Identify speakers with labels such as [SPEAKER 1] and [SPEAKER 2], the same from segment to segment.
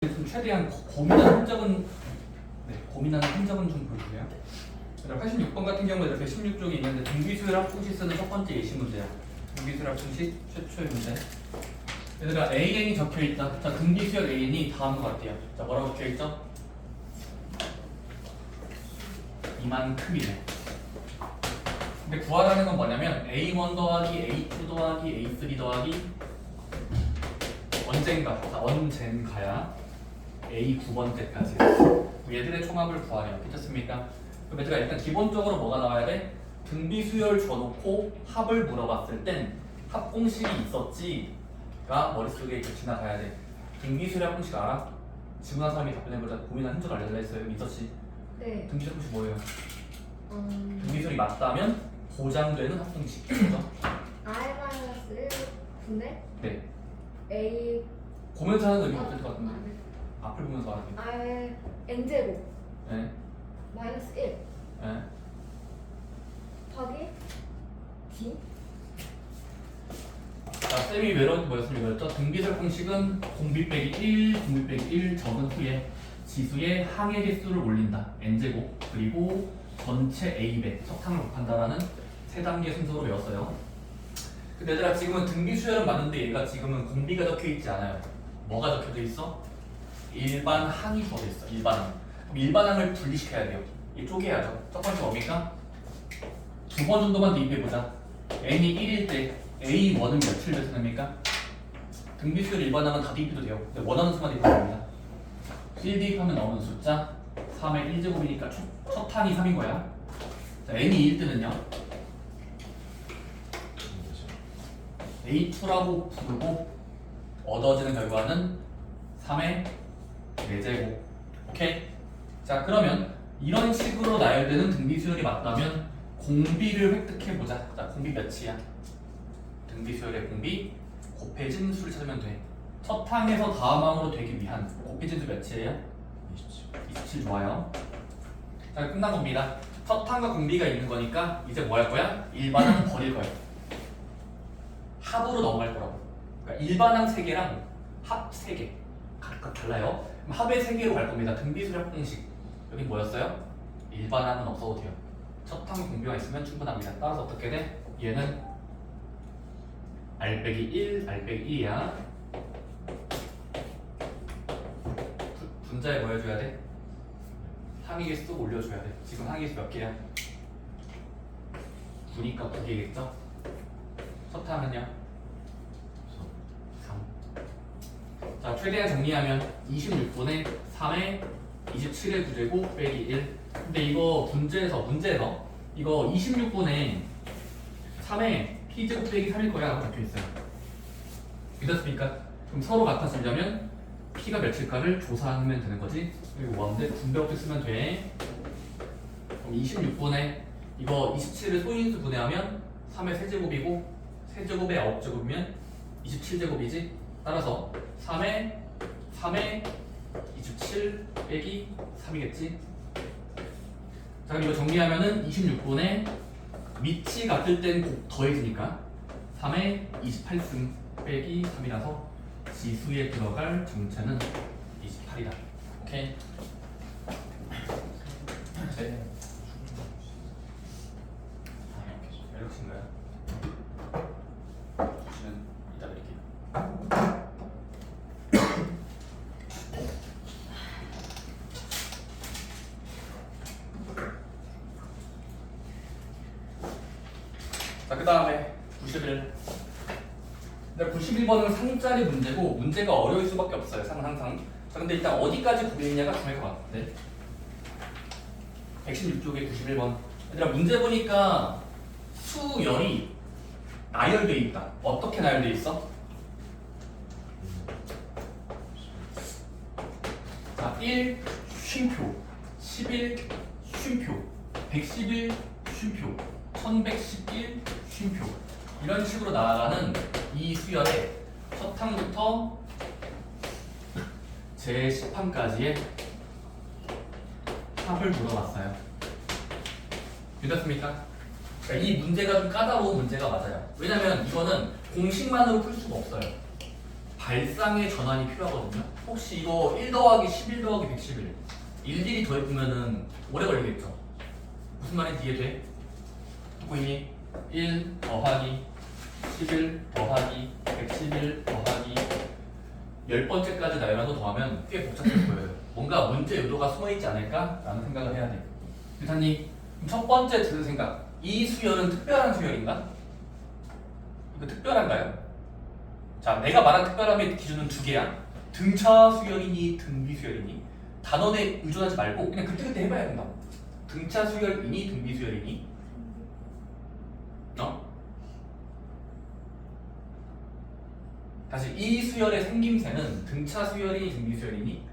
[SPEAKER 1] 좀 최대한 고민하는 흔적은 좀 보여주세요. 86번 같은 경우에 이렇게 16쪽이 있는데 등비수열 합공식 쓰는 첫 번째 예시 문제야. 등비수열 합공식 최초의 문제. 얘들아 AN이 적혀있다. 자, 등비수열 AN이 다음과 같대요. 자, 뭐라고 적혀있죠? 이만큼이래. 근데 구하라는 건 뭐냐면 A1 더하기 A2 더하기 A3 더하기 언젠가야 A 9번째까지 얘들의 총합을 구하래요. 괜찮습니까? 그럼 얘들아 일단 기본적으로 뭐가 나와야 돼? 등비수열 줘놓고 합을 물어봤을 땐 합공식이 있었지가 머릿속에 이렇게 지나가야 돼. 등비수열 합공식 알아? 지문한 사람이 답변해보자. 고민한 흔적 알려달라 했어요. 여기 있었지?
[SPEAKER 2] 네.
[SPEAKER 1] 등비수열 합공식 뭐예요? 등비수열이 맞다면 보장되는 합공식. 그죠?
[SPEAKER 2] R-1분의
[SPEAKER 1] 네.
[SPEAKER 2] A
[SPEAKER 1] 보면서 하는 의미가 없을 것 같은데. 앞을 보면서 말하기.
[SPEAKER 2] R N제곱
[SPEAKER 1] 네.
[SPEAKER 2] 마이너스 1
[SPEAKER 1] 네.
[SPEAKER 2] 더하기 D.
[SPEAKER 1] 자, 쌤이 뭐였죠? 등비수열 공식은 공비 빼기 1, 공비 빼기 1 적은 후에 지수의 항의 개수를 올린다. n제곱 그리고 전체 a배 석탕을 곱한다라는 세 단계 순서로 외웠어요. 근데 얘들아 지금은 등비수열은 맞는데 얘가 지금은 공비가 적혀있지 않아요. 뭐가 적혀져 있어? 일반 항이 적혀져 있어. 일반항. 그럼 일반항을 분리시켜야 돼요. 이 쪼개야죠. 첫 번째 뭡니까? 두 번 정도만 대입해보자. n이 1일 때 A1은 며칠 배선입니까? 등비수열 일반항은 다 대입해도 돼요. 근데 원하는 수만 대입하면 됩니다. 1 대입하면 나오는 숫자 3의 1제곱이니까 첫 항이 3인 거야. 자, n이 2일 때는요 A2라고 부르고 얻어지는 결과는 3의 4제곱. 오케이? 자, 그러면 이런 식으로 나열되는 등비수열이 맞다면 공비를 획득해보자. 자, 공비 몇이야? 등비수열의 공비 곱해진 수를 찾으면 돼. 첫 항에서 다음 항으로 되기 위한 곱해진 수 몇이에요? 27 좋아요. 자, 끝난 겁니다. 첫 항과 공비가 있는 거니까 이제 뭐 할 거야? 일반항 버릴 거야. 합으로 넘어갈 거라고. 그러니까 일반항 3개랑 합 3개 각각 달라요. 그럼 합의 3개로 갈 겁니다. 등비수열 합공식. 여기 뭐였어요? 일반항은 없어도 돼요. 첫 항 공비가 있으면 충분합니다. 따라서 어떻게 돼? 얘는 R 빼기 1, R 빼기 2야. 분자에 뭐 해줘야 돼? 항의 개수 올려줘야 돼. 지금 항의 개수 몇 개야? 9니까 9개겠죠? 첫 항은요? 3. 자, 최대한 정리하면 26분의 3의 27의 9제곱 빼기 1. 근데 이거 문제에서 이거 26분의 3의 p제곱 빼기 3일 거야 라고 적혀있어요. 믿었습니까? 그럼 서로 같아지려면 p가 몇일까를 조사하면 되는 거지. 여기 5인데 분배법칙 쓰면 돼. 그럼 26분의 이거 27을 소인수 분해하면 3의 세제곱이고 세제곱에 9제곱이면 27제곱이지. 따라서 3의 27 빼기 3이겠지. 자, 그럼 이거 정리하면은 26분의 밑이 같을 땐 곱 더해지니까 3의 28승 빼기 3이라서 지수에 들어갈 정체는 28이다. 오케이? 네. 연락신가요? 주시면 이따 드릴게요. 자, 그 다음에 91. 91번은 상짜리 문제고 문제가 어려울 수밖에 없어요. 항상. 자, 근데 일단 어디까지 고민했냐가 중요할 것 같은데. 116쪽에 91번. 얘들아 문제 보니까 수열이 나열돼 있다. 어떻게 나열돼 있어? 자, 1 쉼표, 11 쉼표, 111 쉼표, 1111 쉼표. 이런 식으로 나아가는 이 수열의 첫 항부터 제 10항까지의 합을 물어봤어요. 믿었습니까? 그러니까 이 문제가 좀 까다로운 문제가 맞아요. 왜냐면 이거는 공식만으로 풀 수가 없어요. 발상의 전환이 필요하거든요. 혹시 이거 1 더하기 11 더하기 111 일일이 더해보면은 오래 걸리겠죠? 무슨 말인지 이해돼? 듣고 있니? 1 더하기 11 더하기 111 더하기 10번째까지 나열해서 더하면 꽤 복잡해 보여요. 뭔가 문제 의도가 숨어있지 않을까라는 생각을 해야 돼요. 교사님, 첫 번째 드는 생각. 이 수열은 특별한 수열인가? 이거 특별한가요? 자, 내가 말한 특별함의 기준은 두 개야. 등차 수열이니 등비 수열이니. 단원에 의존하지 말고 그냥 그때그때 해봐야 된다. 등차 수열이니 등비 수열이니. 다시 이 수열의 생김새는 등차 수열이니 등비 수열이니?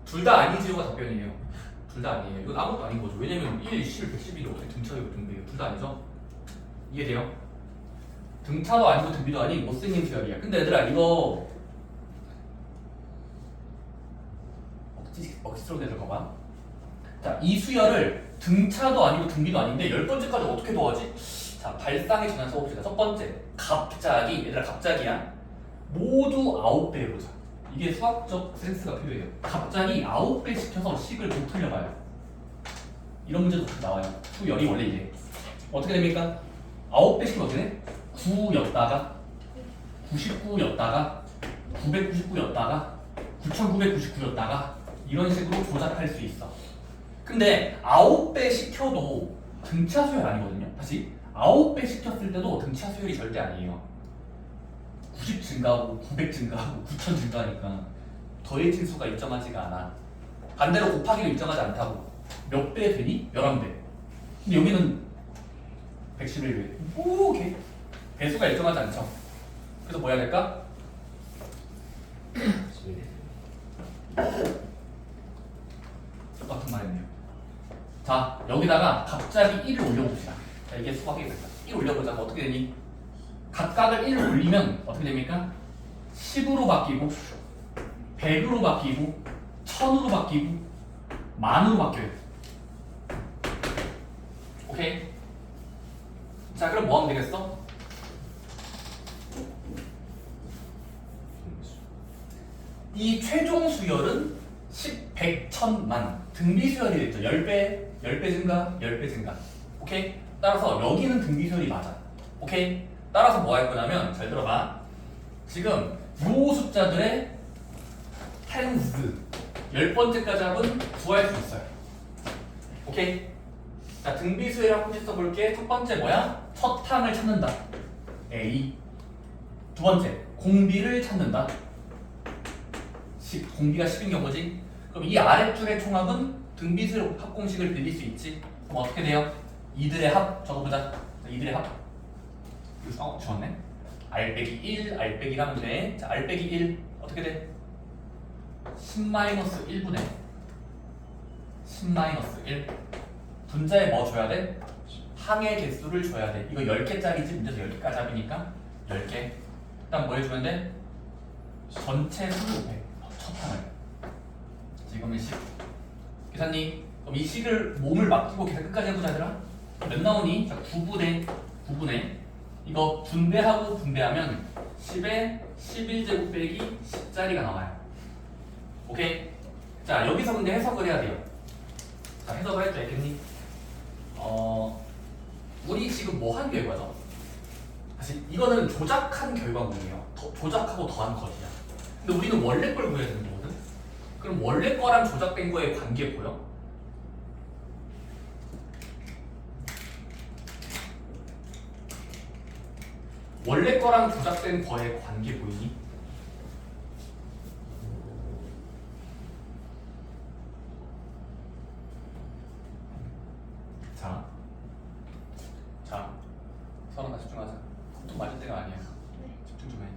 [SPEAKER 1] 둘 다 아니지요가 답변이에요. 둘 다 아니에요. 이건 아무것도 아닌 거죠. 왜냐면 1, 11, 111이 어떻게 등차요 등비예요? 둘 다 아니죠? 이해돼요? 등차도 아니고 등비도 아닌 못생긴 수열이야. 근데 얘들아 이거 억지스러운 애들 봐봐. 자, 이 수열을 등차도 아니고 등비도 아닌데 10번째까지 어떻게 더하지? 자, 발상의 전환 써봅시다. 첫 번째, 갑자기, 얘들아 갑자기야. 모두 9배 해보자. 이게 수학적 센스가 필요해요. 갑자기 9배 시켜서 식을 못 틀려봐요. 이런 문제도 나와요. 수열이 원래 이래. 어떻게 됩니까? 9배 시키면 어떻게 돼? 9였다가 99였다가 999였다가 9999였다가 이런 식으로 조작할 수 있어. 근데 9배 시켜도 등차 수열 아니거든요. 다시 9배 시켰을 때도 등차 수열이 절대 아니에요. 90 증가하고 900 증가하고 9000 증가하니까 더해진 수가 일정하지가 않아. 반대로 곱하기도 일정하지 않다고. 몇 배 되니? 11배. 근데 여기는 111배. 오케이. 배수가 일정하지 않죠. 그래서 뭐 해야 될까? 똑같은 말이네요. 자, 여기다가 갑자기 1을 올려봅시다. 자, 이게 수학이 됐다. 1 올려보자. 어떻게 되니? 각각을 1을 올리면 어떻게 됩니까? 10으로 바뀌고 100으로 바뀌고 1000으로 바뀌고 만으로 바뀌어요. 오케이? 자, 그럼 뭐 하면 되겠어? 이 최종 수열은 10, 100, 1000만 등비 수열이 됐죠. 10배 증가, 10배 증가. 오케이? 따라서 여기는 등비 수열이 맞아. 오케이? 따라서 뭐 할 거냐면 잘 들어봐. 지금 요 숫자들의 텐스 10번째까지 합은 구할 수 있어요. 오케이? 자, 등비 수열 한번 써볼게. 첫 번째 뭐야? 첫 항을 찾는다. A. 두 번째, 공비를 찾는다. 10. 공비가 10인 경우지. 그럼 이 아랫줄의 총합은 등비 수열 합공식을 빌릴 수 있지. 그럼 어떻게 돼요? 이들의 합 적어보자. 이들의 합. 좋았네. R 빼기 1, R 빼기 하면 돼. 자, R 빼기 1 어떻게 돼? 10-1분의 10-1 분자에 뭐 줘야 돼? 항의 개수를 줘야 돼. 이거 10개짜리지 문제에서 10개까지 합이니까 10개. 일단 뭐 해주면 돼? 전체 수를 500. 첫 항을. 지금은 10. 계산님, 그럼 이 식을 몸을 맡기고 계산 끝까지 해보자 얘들아. 몇 나오니? 자, 9분의 이거 분배하고 분배하면 10에 11제곱 빼기 10짜리가 나와요. 오케이? 자, 여기서 근데 해석을 해야 돼요. 자, 해석을 할 줄 알겠니? 우리 지금 뭐 한 결과죠? 사실 이거는 조작한 결과물이에요. 조작하고 더한 것이야. 근데 우리는 원래 걸 구해야 되는 거거든? 그럼 원래 거랑 조작된 거의 관계 보여? 원래 거랑 조작된 거의 관계 보이니? 자, 서로나 집중하자. 또 맞을 때가 아니야. 집중 좀 해.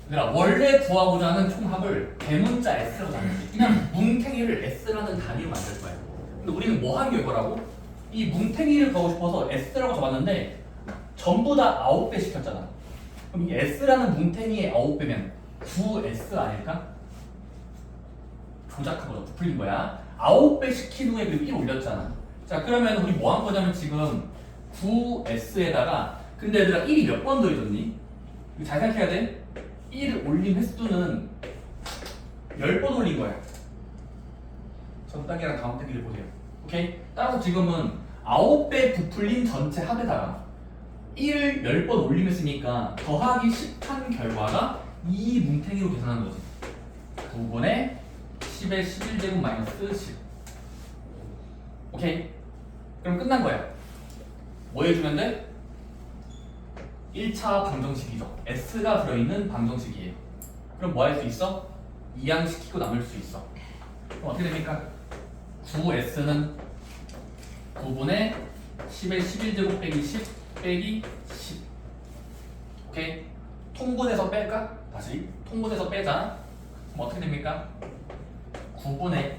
[SPEAKER 1] 얘들아, 원래 구하고자 하는 총합을 대문자 S로 잡는지 그냥 뭉탱이를 S라는 단위로 만들 거야. 근데 우리는 뭐 한 결과라고? 이 뭉탱이를 가고 싶어서 S라고 적었는데 전부 다 9배 시켰잖아. 그럼 이 S라는 뭉탱이의 9배면 9S 아닐까? 조작하고 부풀린 거야. 9배 시킨 후에 그리고 1 올렸잖아. 자, 그러면 우리 뭐 한 거냐면 지금 9S에다가 근데 얘들아 1이 몇 번 더해졌니? 이거 잘 생각해야 돼. 1을 올린 횟수는 10번 올린 거야. 전 단계랑 다음 단계를 보세요. 오케이? 따라서 지금은 9배 부풀린 전체 합에다가 1을 10번 올림했으니까 더하기 10한 결과가 이 뭉탱이로 계산한 거지. 9분의 10의 11제곱 마이너스 10. 오케이? 그럼 끝난 거야. 뭐 해주면 돼? 1차 방정식이죠. S가 들어있는 방정식이에요. 그럼 뭐 할 수 있어? 이항시키고 남을 수 있어. 그럼 어떻게 됩니까? 9S는 9분의 10의 11제곱 빼기 10 빼기 10. 오케이? 통분해서 뺄까? 다시 통분해서 빼자. 그럼 어떻게 됩니까? 9분의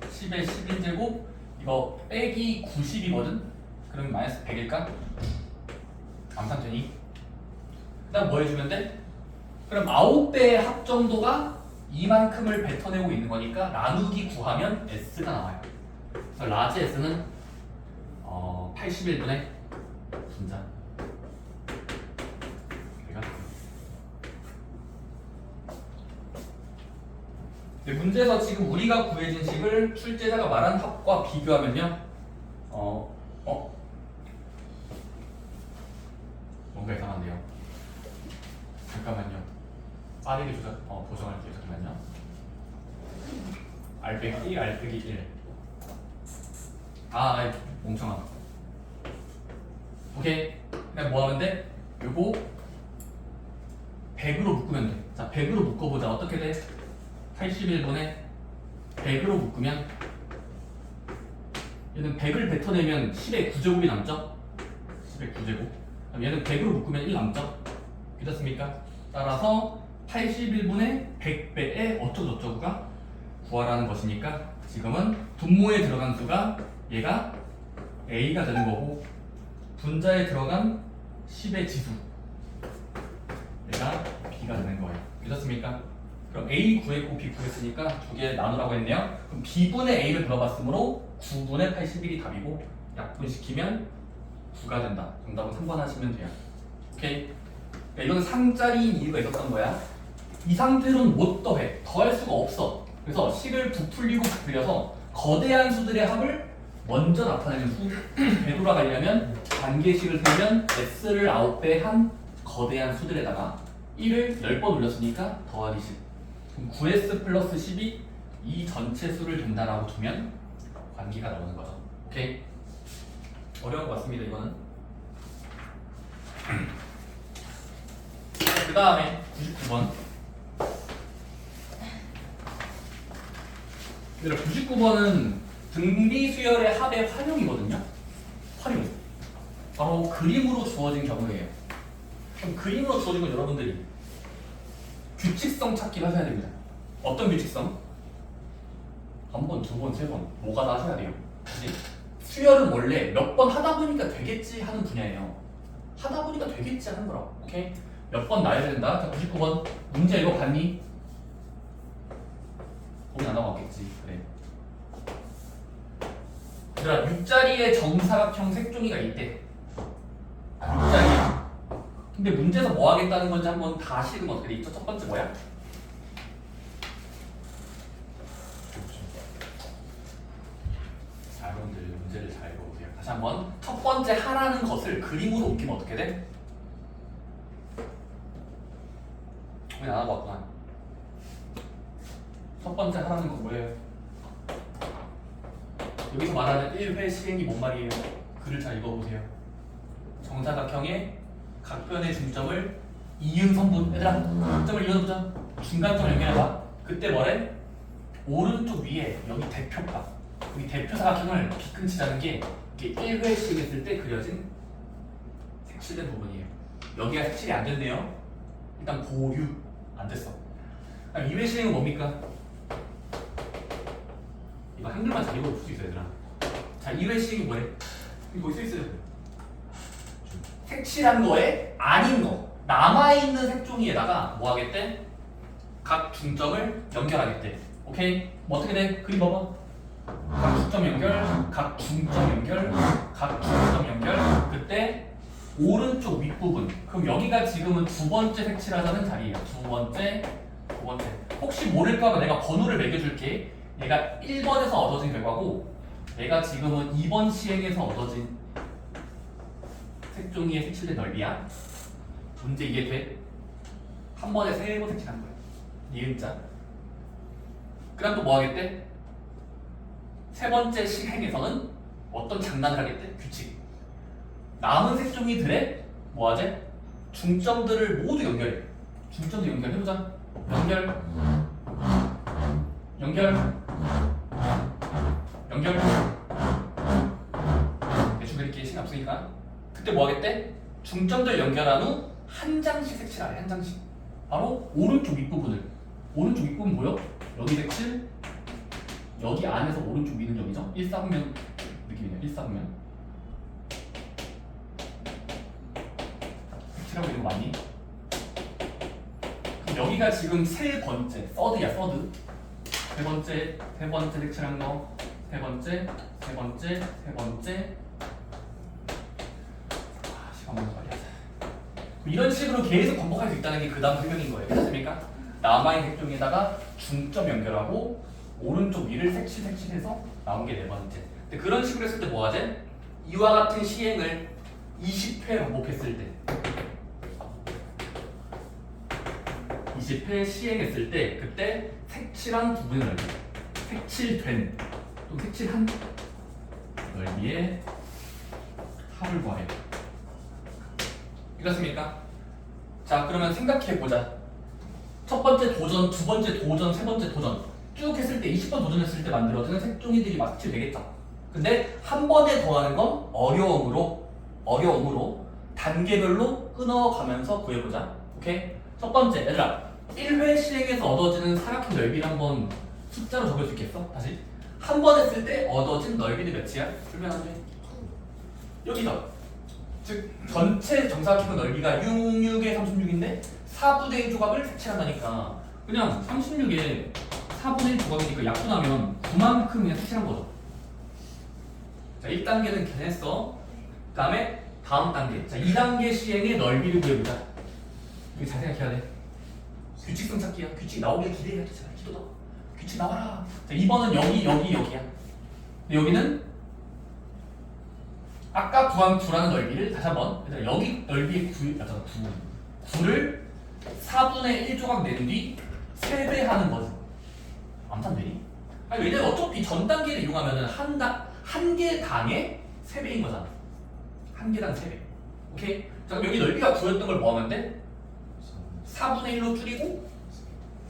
[SPEAKER 1] 10의 11제곱 이거 빼기 90이거든? 그럼 마이너스 100일까? 암산되니? 그 다음 뭐 해주면 돼? 그럼 9배의 합 정도가 이만큼을 뱉어내고 있는 거니까 나누기 구하면 S가 나와요. 그래서 라지 S는 81분의 분자. 네, 문제에서 지금 우리가 구해진 식을 출제자가 말한 합과 비교하면요. 뭔가 이상한데요. 잠깐만요. 빠르게 보정할게요. 잠깐만요. R 빼기 1, R 빼기 1. 아이 멍청아. 오케이. 그냥 뭐 하면 돼? 요거 100으로 묶으면 돼. 자, 100으로 묶어보자. 어떻게 돼? 81분에 100으로 묶으면 얘는 100을 뱉어내면 10의 9제곱이 남죠? 10의 9제곱. 그럼 얘는 100으로 묶으면 1 남죠? 괜찮습니까? 따라서 81분의 100배의 어쩌고저쩌고가 구하라는 것이니까 지금은 분모에 들어간 수가 얘가 A가 되는 거고 분자에 들어간 10의 지수 얘가 B가 되는 거예요. 믿었습니까? 그럼 A 구했고 B 구했으니까 두 개 나누라고 했네요. 그럼 B분의 A를 물어봤으므로 9분의 81이 답이고 약분시키면 9가 된다. 정답은 3번 하시면 돼요. 오케이? 그러니까 이건 상자리인 이유가 있었던 거야. 이 상태로는 못 더해. 더할 수가 없어. 그래서 식을 부풀리고 부풀려서 거대한 수들의 합을 먼저 나타내는 수. 되돌아가려면 관계식을 세면 S를 9배 한 거대한 수들에다가 1을 10번 올렸으니까 더하기 10. 그럼 9S 플러스 10이 이 전체 수를 된다라고 두면 관계가 나오는 거죠. 오케이? 어려운 것 같습니다, 이거는. 그 다음에 99번. 99번은 등비 수열의 합의 활용이거든요. 활용. 바로 그림으로 주어진 경우예요. 그럼 그림으로 주어진 건 여러분들이 규칙성 찾기를 하셔야 됩니다. 어떤 규칙성? 한 번, 두 번, 세 번, 뭐가 다 하셔야 돼요. 그치? 수열은 원래 몇 번 하다 보니까 되겠지 하는 분야예요. 하다 보니까 되겠지 하는 거라고. 오케이? 몇 번 나야 된다. 자, 99번. 문제 이거 봤니? 거기 안 나왔겠지. 그래. 얘들아, 6자리의 정사각형 색종이가 있대. 6자리야. 근데 문제에서 뭐 하겠다는 건지 한번 다시 읽으면 어떻게 돼? 있죠? 첫 번째 뭐야? 자, 여러분들 문제를 잘 읽어보세요. 다시 한번 첫 번째 하라는 것을 그림으로 옮기면 어떻게 돼? 우리 안 하고 왔구나. 첫 번째 하라는 건 뭐예요? 여기서 말하는 1회 시행이 뭔 말이에요? 글을 잘 읽어보세요. 정사각형의 각변의 중점을 이응성분. 얘들아, 중점을 이어보자. 중간점 연결해봐. 그때 뭐래? 오른쪽 위에 여기 대표값, 여기 대표 사각형을 비끈치 자는 게 이게 1회 시행했을 때 그려진 색칠된 부분이에요. 여기가 색칠이 안 됐네요. 일단 보류 안 됐어. 2회 시행은 뭡니까? 이거 한글만 잘 읽어볼 수 있어, 얘들아. 자, 2회 시행이 뭐래? 이거 써 있어요. 색칠한 거에 아닌 거, 남아있는 색종이에다가 뭐 하겠대? 각 중점을 연결하겠대. 오케이? 뭐 어떻게 돼? 그림 봐봐. 각 중점 연결, 각 중점 연결, 각 중점 연결. 그때 오른쪽 윗부분. 그럼 여기가 지금은 두 번째 색칠하자는 자리예요. 두 번째. 혹시 모를까봐 내가 번호를 매겨줄게. 얘가 1번에서 얻어진 결과고 얘가 지금은 2번 시행에서 얻어진 색종이의 색칠된 넓이야. 문제 이해돼? 한 번에 3번 색칠한 거야. 니은자. 그 다음 또 뭐 하겠대? 세 번째 시행에서는 어떤 장난을 하겠대? 규칙. 남은 색종이들의 뭐 하지? 중점들을 모두 연결해. 중점들 연결해보자. 연결. 대충 그릴게. 시간 없으니까. 그때 뭐 하겠대? 중점들 연결한 후 한 장씩 색칠하래. 한 장씩. 바로 오른쪽 윗부분을. 오른쪽 윗부분 보여? 여기 색칠. 여기 안에서 오른쪽 위는 여기죠? 일사분면 느낌이네요. 일사분면. 색칠하고 있는 거 맞니? 그럼 여기가 지금 세 번째. 서드야, 서드. 세 번째 색칠한 거. 세 번째. 시간 먼저 빨리 하자. 이런 식으로 계속 반복할 수 있다는 게 그 다음 설명인 거예요. 괜찮습니까? 남아있는 색종에다가 중점 연결하고 오른쪽 위를 색칠해서 나온 게 네 번째. 근데 그런 식으로 했을 때 뭐 하지? 이와 같은 시행을 20회 반복했을 때 20회 시행했을 때 그때 색칠한 부분의 넓이 색칠된 또 색칠한 넓이의 합을 구하래요. 이렇습니까? 자, 그러면 생각해보자. 첫 번째 도전, 두 번째 도전, 세 번째 도전 쭉 했을 때 20번 도전했을 때 만들어지는 색종이들이 막 색칠되겠죠. 근데 한 번에 더하는 건 어려움으로 단계별로 끊어가면서 구해보자. 오케이? 첫 번째, 얘들아 1회 시행에서 얻어지는 사각형 넓이를 한번 숫자로 적을 수 있겠어? 다시 한 번 했을 때 얻어진 넓이는 몇이야? 설명하면 여기서 즉 전체 정사각형의 넓이가 66에 36인데 4분의 1 조각을 색칠한다니까 그냥 36에 4분의 1 조각이니까 약분하면 9만큼 그냥 색칠한 거죠. 자, 1단계는 계산했어. 그 다음에 다음 단계. 자, 2단계 시행의 넓이를 구해보자. 이거 잘 생각해야 돼. 규칙성 찾기야. 규칙 나오길 기대해야 되잖아. 기도다. 규칙 나와라. 자, 2번은 여기야. 근데 여기는 아까 구한 9라는 넓이를 다시 한번 여기 넓이의 9를 4분의 1 조각 낸 뒤 3배 하는 거죠. 암산되니? 아니, 왜냐면 어차피 전 단계를 이용하면은 한 개당에 3배인 거잖아. 한 개당 3배. 오케이? 자, 그럼 여기 넓이가 9였던 걸 뭐 하면 돼? 4분의 1로 줄이고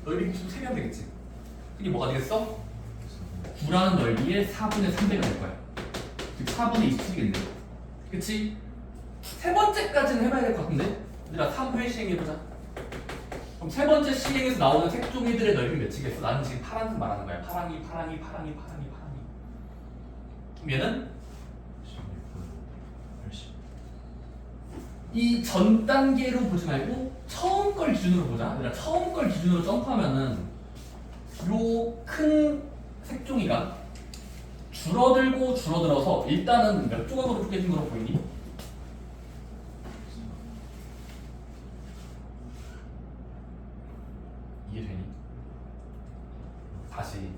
[SPEAKER 1] 넓이 9 3배하면 되겠지. 그게 뭐가 되겠어? 9라는 넓이의 4분의 3배가 될 거야. 즉 4분의 27이겠네. 그치? 세 번째까지는 해봐야 될 것 같은데? 얘들아 3회 시행해보자. 그럼 세 번째 시행에서 나오는 색종이들의 넓이 몇이겠어? 나는 지금 파란색 말하는 거야. 파랑이. 그럼 얘는? 이 전 단계로 보지 말고 처음 걸 기준으로 보자. 얘들아 처음 걸 기준으로 점프하면은 요 큰 색종이가 줄어들어서 일단은 몇 조각으로 쪼개진 거로 보이니? 이해되니? 다시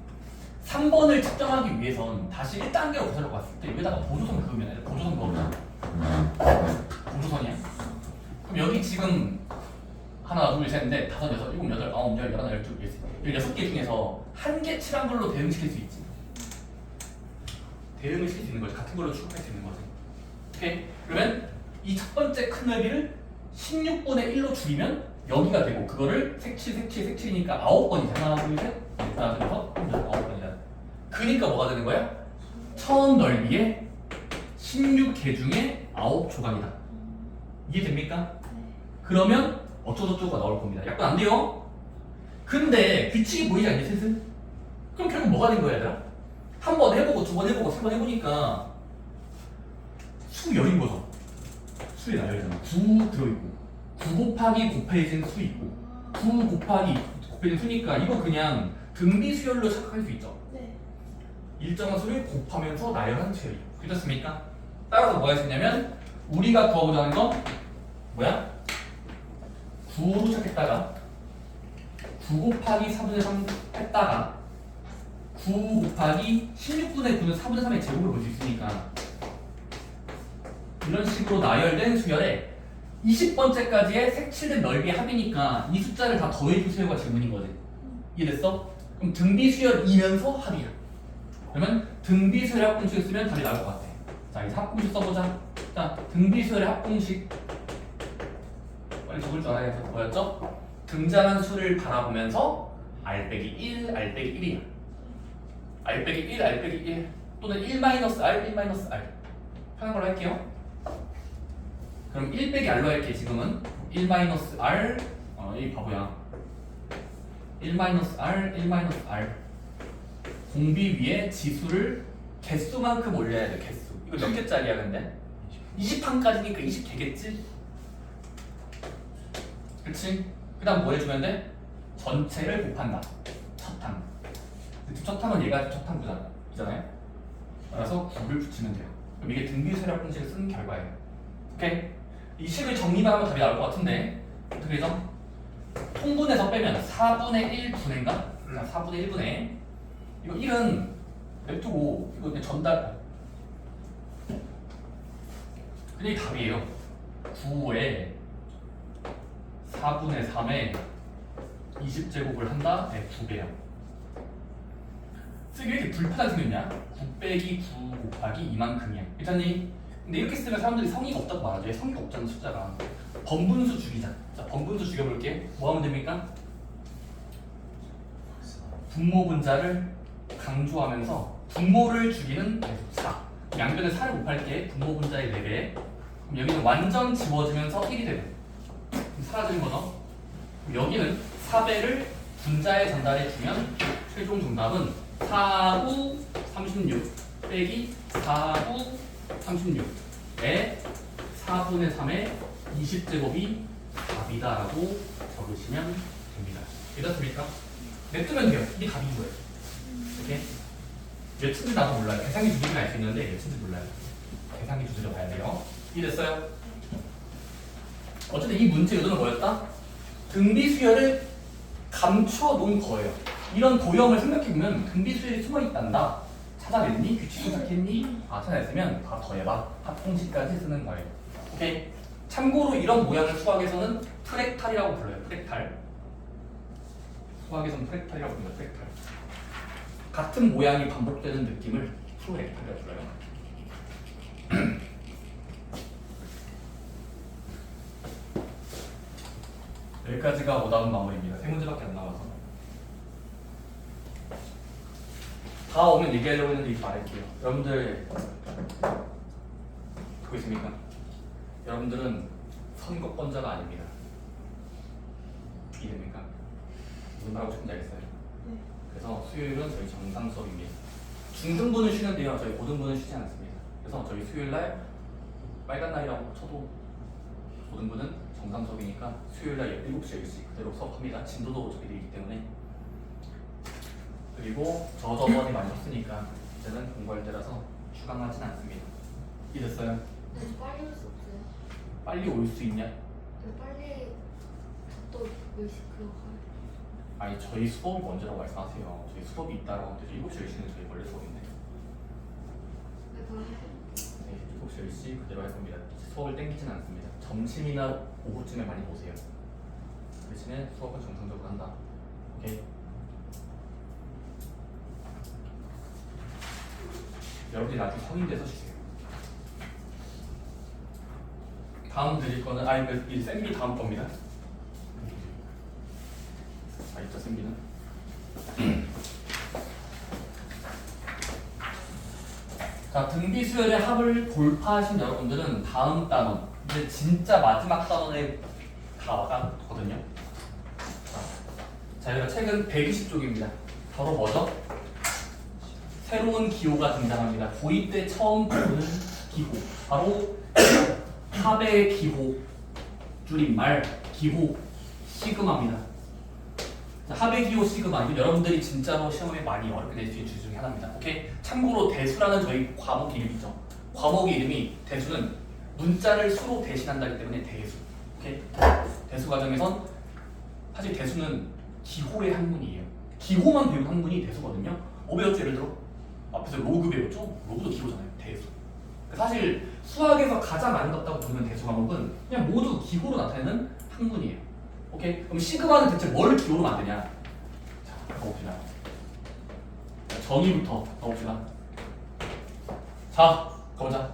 [SPEAKER 1] 3번을 측정하기 위해선 다시 1단계로 거슬러 갔을 때 여기다가 보조선 그으면 보조선 그으면 보조선이야. 그럼 여기 지금 하나, 둘, 셋, 넷, 다섯, 여섯, 일곱, 여덟, 아홉, 열, 열하나, 열두, 열여섯 개 중에서 한 개 칠한 걸로 대응시킬 수 있지. 대응을 시킬 수 있는 거지. 같은 걸로 취급할 수 있는 거지. 오케이? 그러면 이 첫 번째 큰 넓이를 16분의 1로 줄이면 여기가 되고 그거를 색칠이니까 9번이잖아. 하나, 둘, 셋, 넷, 다섯, 여섯, 일곱, 여덟, 9번이잖아. 그니까 뭐가 되는 거야? 처음 넓이의 16개 중에 9조각이다. 이해됩니까? 그러면 어쩌고저쩌고가 나올 겁니다. 약분 안 돼요? 근데 규칙이 보이지 않니 슬슬? 그럼 결국 뭐가 된 거야 얘들아? 한 번 해보고 두 번 해보고 세 번 해보니까 수열인 거죠. 수에 나열잖아. 9 들어있고 9 곱하기 곱해진 수 있고 9 곱하기 곱해진 수니까 이거 그냥 등비 수열로 착각할 수 있죠.
[SPEAKER 2] 네.
[SPEAKER 1] 일정한 수를 곱하면서 나열한 수열이. 그렇습니까? 따라서 뭐 할 수 있냐면 우리가 구하고자 하는 건 뭐야? 9로 시작했다가 9 곱하기 4분의 3 했다가 9 곱하기 16분의 9는 4분의 3의 제곱을 볼 수 있으니까 이런 식으로 나열된 수열에 20번째까지의 색칠된 넓이의 합이니까 이 숫자를 다 더해주세요가 질문인 거지. 이해됐어? 그럼 등비수열이면서 합이야. 그러면 등비수열의 합공식을 쓰면 답이 나올 것 같아. 자, 이제 합공식 써보자. 자, 등비수열의 합공식 빨리 적을 줄 알아야 해서 뭐였죠? 등장한 수를 바라보면서 r 빼기 1, r 빼기 1이야. r 빼기 1, r 빼기 1 또는 1 마이너스 r, 1 마이너스 r 편한 걸로 할게요. 그럼 1 빼기 r로 할게. 지금은 1 마이너스 r 이 바보야. 1 마이너스 r, 1 마이너스 r 공비 위에 지수를 개수만큼 올려야 돼. 개수. 이거 몇 개짜리야 근데? 20항까지니까 20개겠지? 그치? 그 다음 뭐 해주면 돼? 전체를 곱한다. 첫 항. 첫 항은 얘가 첫 항이잖아요. 따라서 9를 붙이면 돼요. 그럼 이게 등비수열 공식을 쓴 결과예요. 오케이? 이 식을 정리만 하면 답이 나올 것 같은데 어떻게 되죠? 통분해서 빼면 4분의 1분해인가? 4분의 1분해. 이거 1은 냅두고 이거 그냥 전달. 그냥 이 답이에요. 9에 4분의 3에 20제곱을 한다? 네, 9배요. 쓰기 왜 이렇게 불편하게 생겼냐? 9 빼기 9 곱하기 이만큼이야. 괜찮니? 근데 이렇게 쓰면 사람들이 성의가 없다고 말하죠. 성의가 없잖아 숫자가. 번분수 죽이자. 자, 번분수 죽여볼게. 뭐 하면 됩니까? 분모 분자를 강조하면서 분모를 죽이는 계속 4. 양변에 4를 곱할게. 분모 분자의 4배. 그럼 여기는 완전 지워지면서 1이 되네. 사라지는 거죠. 그럼 여기는 4배를 분자에 전달해주면 최종 정답은 4구 36 빼기 4구 36에 4분의 3의 20제곱이 답이다라고 적으시면 됩니다. 이렇습니까? 냅두면 돼요. 이게 답인 거예요. 이렇게 몇 층인지 나도 몰라요. 계산기 두드리면 알 수 있는데 몇 층인지 몰라요. 계산기 두드려 봐야 돼요. 이해됐어요? 어쨌든 이 문제 의도는 뭐였다? 등비수열을 감춰놓은 거예요. 이런 도형을 생각해보면 등비수열이 숨어있단다. 찾아냈니? 규칙 생각했니? 찾아냈으면 다 더해봐. 합공식까지 쓰는 거예요. 오케이? 참고로 이런 모양을 수학에서는 프랙탈이라고 불러요. 프랙탈. 수학에서는 프랙탈이라고 불러요. 프랙탈. 같은 모양이 반복되는 느낌을 프랙탈이라고 불러요. 여기까지가 오답은 마무리입니다. 세 문제밖에 안 남아서. 다 오면 얘기하려고 했는데 이거 말할게요. 여러분들 듣고 있습니까? 여러분들은 선거권자가 아닙니다. 이해됩니까? 무슨 말 하고 싶은지 알겠어요?
[SPEAKER 2] 네.
[SPEAKER 1] 그래서 수요일은 저희 정상 수업입니다. 중등부는 쉬는데요. 저희 고등부는 쉬지 않습니다. 그래서 저희 수요일날 빨간 날이라고 쳐도 고등부는 정상 수업이니까 수요일날 7시, 10시 그대로 수업합니다. 진도도 저기 되기 때문에. 그리고 저번에 많이 썼으니까 이제는 공부할 때라서 휴강하진 않습니다. 이해됐어요?
[SPEAKER 2] 네, 빨리 올 수 없어요.
[SPEAKER 1] 빨리 올 수 있냐?
[SPEAKER 2] 네, 빨리 또 몇 시 그거 가요?
[SPEAKER 1] 아니 저희 수업이 먼저라고 말씀하세요. 저희 수업이 있다고 하는데 7시, 10시는 저희 원래 수업인데
[SPEAKER 2] 네, 가요.
[SPEAKER 1] 네, 7시, 10시 그대로 할 겁니다. 수업을 땡기진 않습니다. 점심이나 오후쯤에 많이 보세요. 대신에 수업은 정상적으로 한다. 오케이? 여러분들이 나중에 성인 돼서 쉬세요. 다음 드릴 거는 이 쌤이 다음 겁니다. 있죠 쌤기는. 자, 등비수열의 합을 돌파하신 여러분들은 다음 단원 이제 진짜 마지막 단원에 다 와가거든요. 자, 여기가 책은 120쪽입니다. 바로 뭐죠? 새로운 기호가 등장합니다. 고2 때 처음 보는 기호. 바로 합의 기호, 줄임말 기호 시그마입니다. 자, 합의 기호 시그마. 이건 여러분들이 진짜로 시험에 많이 어렵게 낼 수 있는 주제 중에 하나입니다. 오케이? 참고로 대수라는 저희 과목 이름이죠. 과목 이름이 대수는 문자를 수로 대신한다기 때문에 대수. 오케이? 대수 과정에선 사실 대수는 기호의 학문이에요. 기호만 배운 학문이 대수거든요. 뭐 배웠죠? 예를 들어 앞에서 로그 배웠죠? 로그도 기호잖아요. 대수. 사실 수학에서 가장 아름답다고 보는 대수 과목은 그냥 모두 기호로 나타내는 학문이에요. 오케이? 그럼 시그마는 대체 뭘 기호로 만드냐? 자, 가봅시다. 정의부터 가봅시다. 자, 가보자.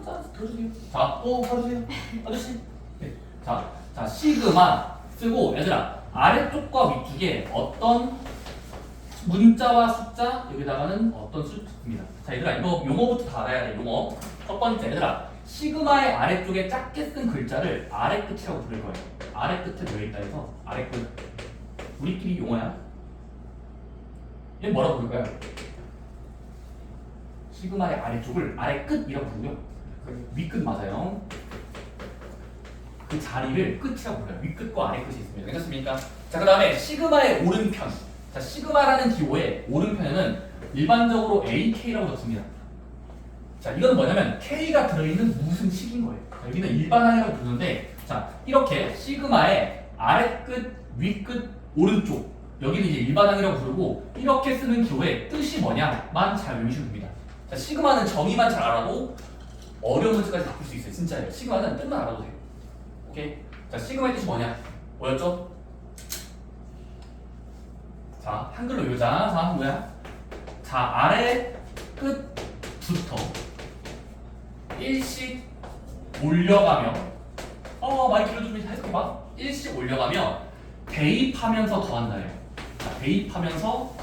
[SPEAKER 1] 자, 들어주세요. 자, 가주세요. 아저씨. 네. 자, 시그마 쓰고 얘들아 아래쪽과 위쪽에 어떤 문자와 숫자 여기다가는 어떤 숫자입니다. 자, 얘들아 이거 용어부터 다 알아야 돼. 용어. 첫 번째 얘들아 시그마의 아래쪽에 작게 쓴 글자를 아래 끝이라고 부를 거예요. 아래 끝에 뭐 있다 해서 아래 끝. 우리끼리 용어야. 얘 뭐라고 부를까요? 시그마의 아래쪽을 아래 끝이라고 부르고요. 위끝 맞아요. 그 자리를 끝이라고 불러요. 위끝과 아래 끝이 있습니다. 괜찮습니까? 자, 그 다음에 시그마의 오른편. 자, 시그마라는 기호의 오른편에는 일반적으로 AK라고 적습니다. 자, 이건 뭐냐면 K가 들어있는 무슨 식인 거예요. 자, 여기는 일반항이라고 부르는데, 자, 이렇게 시그마의 아래 끝, 위 끝, 오른쪽. 여기는 이제 일반항이라고 부르고, 이렇게 쓰는 기호의 뜻이 뭐냐만 잘 외우시면 됩니다. 자, 시그마는 정의만 잘 알아도 어려운 문제까지 다 풀 수 있어요. 진짜예요. 시그마는 뜻만 알아도 돼요. 오케이? 자, 시그마의 뜻이 뭐였죠? 자, 한글로 외우자. 자, 뭐야? 자, 아래 끝부터 일씩 올려가며 마이크를 좀 해석해봐. 일씩 올려가며 대입하면서 더한다예요. 자, 대입하면서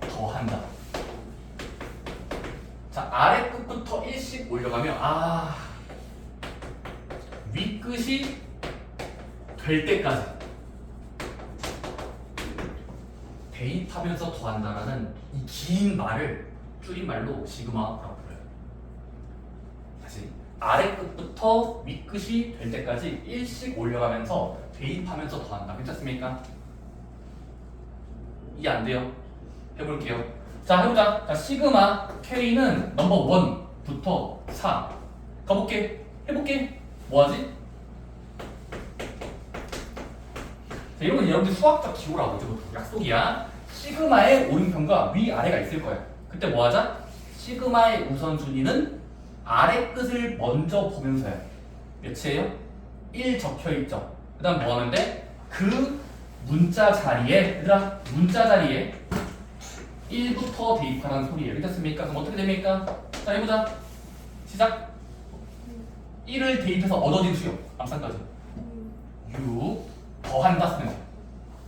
[SPEAKER 1] 더한다. 자, 아래 끝부터 일씩 올려가며 위 끝이 될 때까지 대입하면서 더한다라는 이 긴 말을 줄임말로 시그마라고 불러요. 다시 아래 끝부터 위 끝이 될 때까지 일씩 올려가면서 대입하면서 더한다. 괜찮습니까? 이해 안 돼요? 해볼게요. 자, 해보자. 자, 시그마 K는 넘버 1부터 4 가볼게. 해볼게. 뭐하지? 자, 이런 건 여러분들 수학적 기호라고 하죠. 약속이야. 시그마의 오른편과 위아래가 있을 거야. 그때 뭐하자? 시그마의 우선순위는 아래 끝을 먼저 보면서야. 몇이에요? 1 적혀있죠. 그 다음 뭐 하면 돼? 그 문자 자리에, 얘들아, 문자 자리에 1부터 대입하라는 소리예요. 괜찮습니까? 그럼 어떻게 됩니까? 자, 해보자. 시작. 1을 대입해서 얻어진 수요. 앞산까지. 6 더한다 쓰는 거.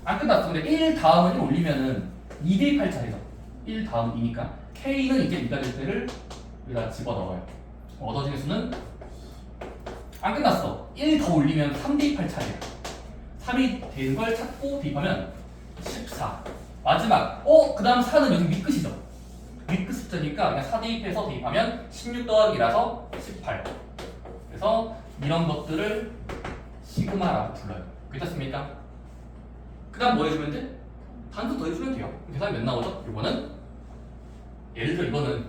[SPEAKER 1] 안 끝났어. 근데 1 다음은 1 올리면은 2 대입할 차례죠. 1 다음 2니까 K는 이제 2가 될 때를 여기다 집어넣어요. 얻어진 수는 안 끝났어. 1 더 올리면 3 대입할 차례야. 3이 된 걸 찾고 대입하면 14. 마지막. 그 다음 4는 여기 윗끝이죠. 윗끝 숫자니까 그냥 4 대입해서 대입하면 16 더하기라서 18. 그래서 이런 것들을 시그마라고 불러요. 괜찮습니까? 그 다음 뭐 해주면 돼? 단수 더 해주면 돼요. 계산이 몇 나오죠? 이거는 예를 들어 이거는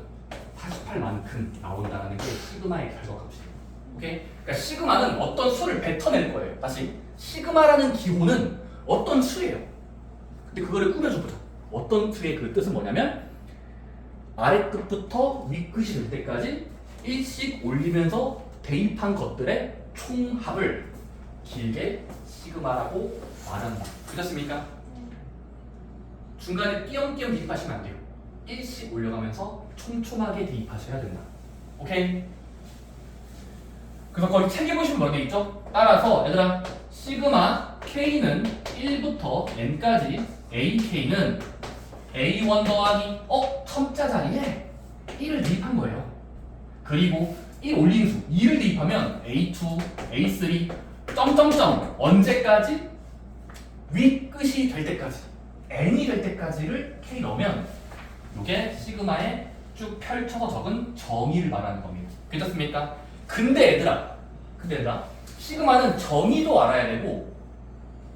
[SPEAKER 1] 88만큼 나온다는 게 시그마의 결과값이에요. 오케이? 그러니까 시그마는 어떤 수를 뱉어낼 거예요. 다시 시그마라는 기호는 어떤 수예요. 근데 그거를 꾸며줘보자. 어떤 수의 그 뜻은 뭐냐면 아래 끝부터 위 끝이 될 때까지 일씩 올리면서 대입한 것들의 총합을 길게 시그마라고 말한다. 그렇습니까? 중간에 띄엄띄엄 대입하시면 안 돼요. 일씩 올려가면서 촘촘하게 대입하셔야 된다. 오케이? 그래서 거기 책에 보시면 뭐가 돼 있죠? 따라서 얘들아 시그마 K는 1부터 N까지 AK는 A1 더하기 첨자 자리에 1을 대입한 거예요. 그리고 1 올린 수 2를 대입하면 A2, A3 점점점 언제까지? 위 끝이 될 때까지 n이 될 때까지를 K 넣으면 이게 시그마에 쭉 펼쳐서 적은 정의를 말하는 겁니다. 괜찮습니까? 근데 얘들아 시그마는 정의도 알아야 되고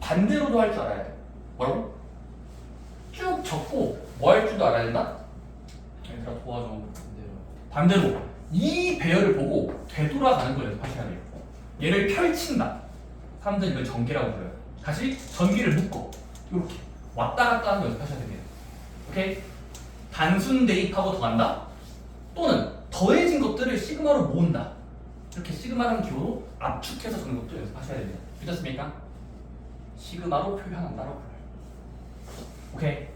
[SPEAKER 1] 반대로도 할 줄 알아야 돼. 뭐라고? 쭉 적고 뭐 할 줄도 알아야 된다? 얘들아 도와줘. 반대로 이 배열을 보고 되돌아가는 걸 연습하셔야 돼요. 얘를 펼친다. 사람들은 이걸 전개라고 불러요. 다시 전기를 묶어. 이렇게 왔다 갔다 하는 거 연습하셔야 됩니다. 오케이? 단순 대입하고 더한다. 또는 더해진 것들을 시그마로 모은다. 이렇게 시그마라는 기호로 압축해서 적는 것도 연습하셔야 됩니다. 되셨습니까? 시그마로 표현한다라고 불러요. 오케이?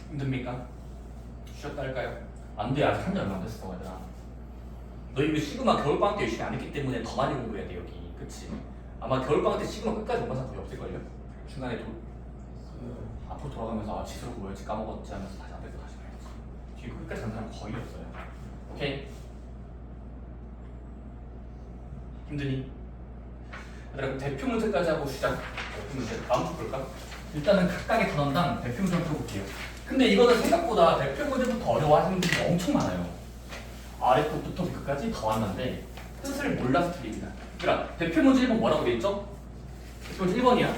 [SPEAKER 1] 힘듭니까? 쉬었다 할까요? 안 돼. 아직 한 달 얼마 안 됐어, 얘들아. 너희 이거 시그마 겨울방학 때 열심히 안 했기 때문에 더 많이 공부해야 돼, 여기. 그치? 아마 겨울방학 때 시그마 끝까지 못 봐서 거의 없을걸요? 중간에 앞으로 돌아가면서 지수로 뭐였지 까먹었지 하면서 다시 앞에서 다시 봐야지. 뒤에 끝까지 간 사람 거의 없어요. 오케이? 힘드니? 얘들아, 그럼 대표 문제까지 하고 시작. 대표 문제 다음 주 볼까? 일단은 각각의 단원당 대표 문제 풀어볼게요. 근데 이거는 생각보다 대표 문제부터 어려워하시는 분들이 엄청 많아요. 아래 것부터 끝까지 다 왔는데 뜻을 몰라서 틀립니다. 그러니까 대표 문제 1번 뭐라고 돼 있죠? 대표 문제 1번이야.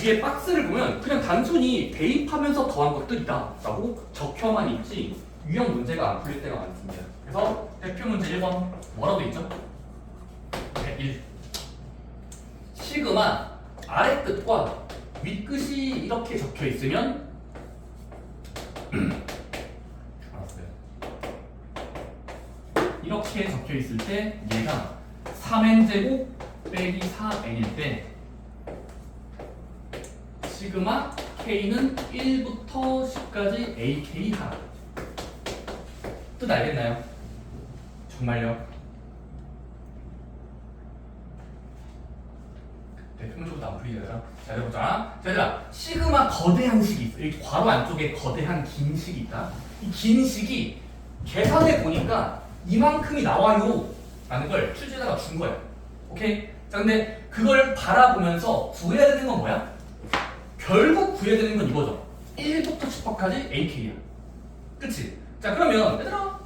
[SPEAKER 1] 위에 박스를 보면 그냥 단순히 대입하면서 더한 것들이다 라고 적혀만 있지 유형 문제가 안 풀릴 때가 많습니다. 그래서 대표 문제 1번 뭐라고 돼 있죠? 네, 1. 시그마 아래 끝과 윗 끝이 이렇게 적혀 있으면 알았어요. 이렇게 적혀 있을 때 얘가 3n제곱 빼기 4n일 때 시그마 k는 1부터 10까지 ak 하라. 뜻 알겠나요? 정말요? 대표문제부터 안 풀리잖아. 자, 해보자. 자, 얘들아, 시그마 거대한 식이 있어. 여기 괄호 안쪽에 거대한 긴 식이 있다. 이 긴 식이 계산해 보니까 이만큼이 나와요 라는 걸 출제자가 준 거야. 오케이? 자, 근데 그걸 바라보면서 구해야 되는 건 뭐야? 결국 구해야 되는 건 이거죠. 1부터 10까지 AK야. 그치? 자, 그러면 얘들아,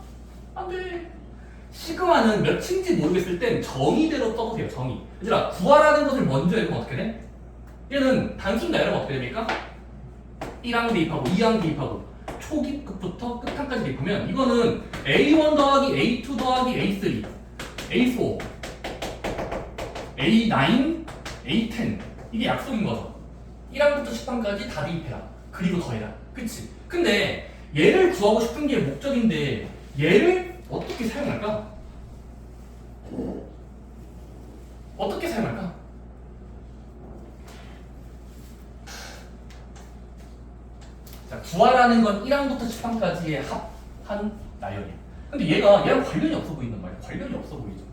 [SPEAKER 1] 안 돼. 시그마는 몇 층인지 모르겠을 땐 정의대로 써보세요. 정의. 얘들아, 구하라는 것을 먼저 읽으면 어떻게 돼? 얘는 단순 나열하면 어떻게 됩니까? 1항 대입하고 2항 대입하고 초기급부터 끝항까지 대입하면 이거는 A1 더하기 A2 더하기 A3 A4 A9 A10 이게 약속인 거죠. 1항부터 10항까지 다 대입해라. 그리고 더해라. 그치? 근데 얘를 구하고 싶은 게 목적인데 얘를 어떻게 사용할까? 어떻게 사용할까? 자, 구하라는 건 1항부터 10항까지의 합한 나열이야. 근데 얘랑 관련이 없어 보이는 말이야. 관련이 없어 보이죠.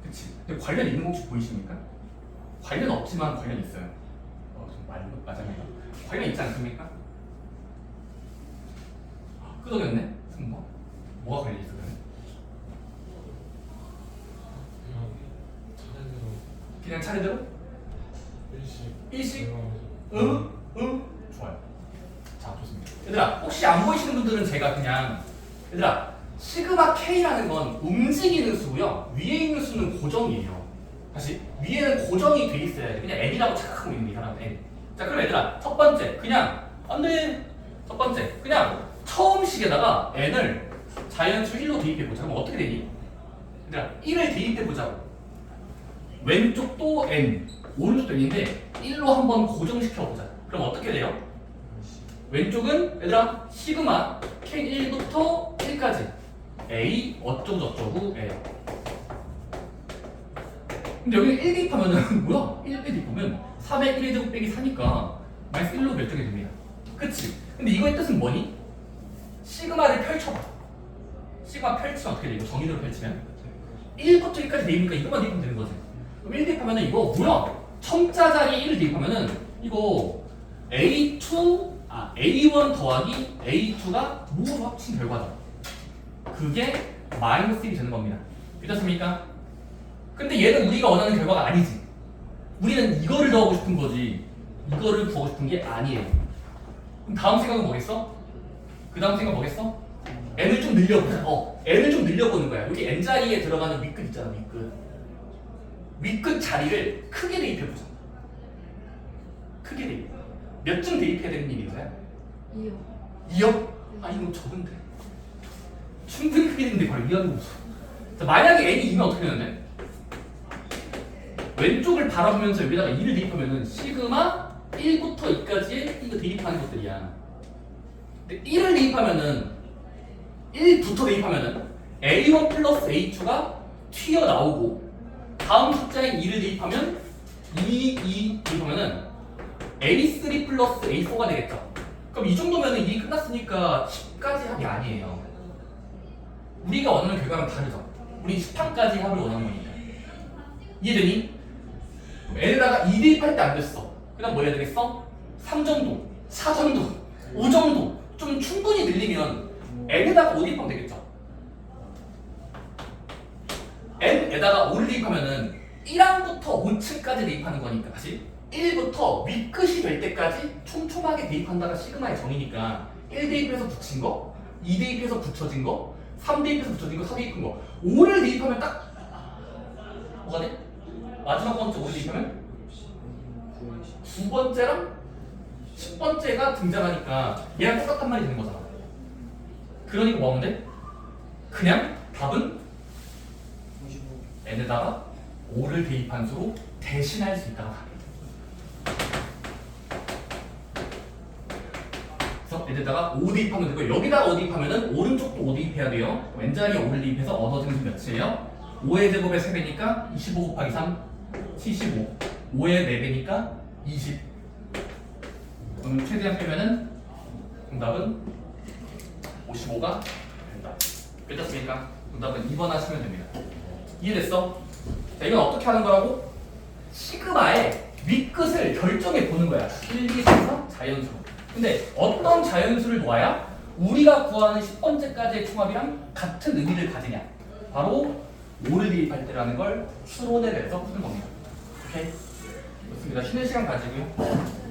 [SPEAKER 1] 그치? 근데 관련 있는 거 혹시 보이십니까? 관련 없지만 관련 있어요. 좀 맞아요. 관련 있지 않습니까? 끄덕였네? 승모? 뭐가 관련 있어, 그러면? 그냥 차례대로? 일식? 좋아요. 자, 좋습니다. 얘들아, 혹시 안 보이시는 분들은 제가 그냥 얘들아, 시그마 K라는 건 움직이는 수고요. 위에 있는 수는 고정이에요. 다시 위에는 고정이 돼 있어야 돼. 그냥 N이라고 착각하고 있는 이 사람은 N. 자, 그럼 얘들아, 첫 번째 그냥 안 돼. 첫 번째 그냥 처음 식에다가 N을 자연수 1로 대입해보자. 그럼 어떻게 되니? 얘들아, 1을 대입해보자고. 왼쪽도 N, 오른쪽도 N인데 1로 한번 고정시켜보자. 그럼 어떻게 돼요? 왼쪽은 얘들아 시그마 K1부터 1까지 A 어쩌고 저쩌고 A. 근데 여기 1 대입하면은 뭐야? 1 대입하면 3의 1의 제곱 빼기 4니까 마이너스 1로 결정이 됩니다. 그치? 근데 이거의 뜻은 뭐니? 시그마를 펼쳐봐. 시그마 펼치면 어떻게 돼? 이거 정의대로 펼치면 1부터 1까지 대입이니까 이것만 대입하면 되는 거지. 그럼 1 대입하면은 이거 뭐야? 첨자자리 1을 대입하면은 이거 A1 더하기 A2가 모두 합친 결과죠. 그게 마이너스 1이 되는 겁니다. 믿었습니까? 근데 얘는 우리가 원하는 결과가 아니지. 우리는 이거를 더하고 싶은 거지 이거를 구하고 싶은 게 아니에요. 그럼 다음 생각은 뭐겠어? 그 다음 생각 뭐겠어? n을 좀 늘려보자. n을 좀 늘려보는 거야. 여기 n 자리에 들어가는 윗끝 있잖아. 윗끝. 윗끝 자리를 크게 대입해보자. 크게 대입. 몇 점 대입해야 되는 일인가요?
[SPEAKER 2] 2요.
[SPEAKER 1] 2요? 아 이거 적은데. 충분히 크게 되는데 그걸 이해하는 거 없어. 자, 만약에 n이 2면 어떻게 되는데? 왼쪽을 바라보면서 여기다가 2를 대입하면은 시그마 1부터 2까지 이거 대입하는 것들이야. 근데 1을 대입하면은 1부터 대입하면은 a1 플러스 a2가 튀어나오고 다음 숫자인 2를 대입하면 2 대입하면은 a3 플러스 a4가 되겠죠. 그럼 이 정도면은 일이 끝났으니까 10까지 합이 아니에요. 우리가 원하는 결과랑 다르죠. 우리 10항까지 합을 원하는 거니까. 이해되니? n에다가 2 대입할 때 안 됐어. 그다음 뭐 해야 되겠어? 3 정도, 4 정도, 5 정도 좀 충분히 늘리면 n에다가 5 대입하면 되겠죠. n에다가 5를 대입하면은 1항부터 5층까지 대입하는 거니까 다시 1부터 윗끝이 될 때까지 촘촘하게 대입한다가 시그마의 정의니까 1 대입해서 붙인 거, 2 대입해서 붙여진 거, 3 대입해서 붙여진 거, 4 대입한 거 5를 대입하면 딱 뭐가 돼? 마지막 번째 5를 대입하면 두 번째랑 10번째가 등장하니까 얘랑 똑같단 말이 되는 거잖아. 그러니까 뭐 하면 돼? 그냥 답은 n에다가 5를 대입한 수로 대신할 수 있다고 합니다. 그래서 n에다가 5 대입하면 되고 여기다가 5 대입하면은 오른쪽도 5 대입해야 돼요. 왼자리에 5를 대입해서 얻어지는 수 몇이에요? 5의 제곱의 3배니까 25 곱하기 3 75 5의 4배니까 20 그럼 최대한 빼면은 정답은 55가 된다. 끝났습니까? 정답은 2번 하시면 됩니다. 이해됐어? 자, 이건 어떻게 하는 거라고? 시그마의 윗끝을 결정해 보는 거야. 1, 2, 3, 4 자연수로. 근데 어떤 자연수를 놓아야 우리가 구하는 10번째까지의 총합이랑 같은 의미를 가지냐? 바로 5를 대입할 때라는 걸 추론해내서 푸는 겁니다. 오케이? 좋습니다. 쉬는 시간 가지고요.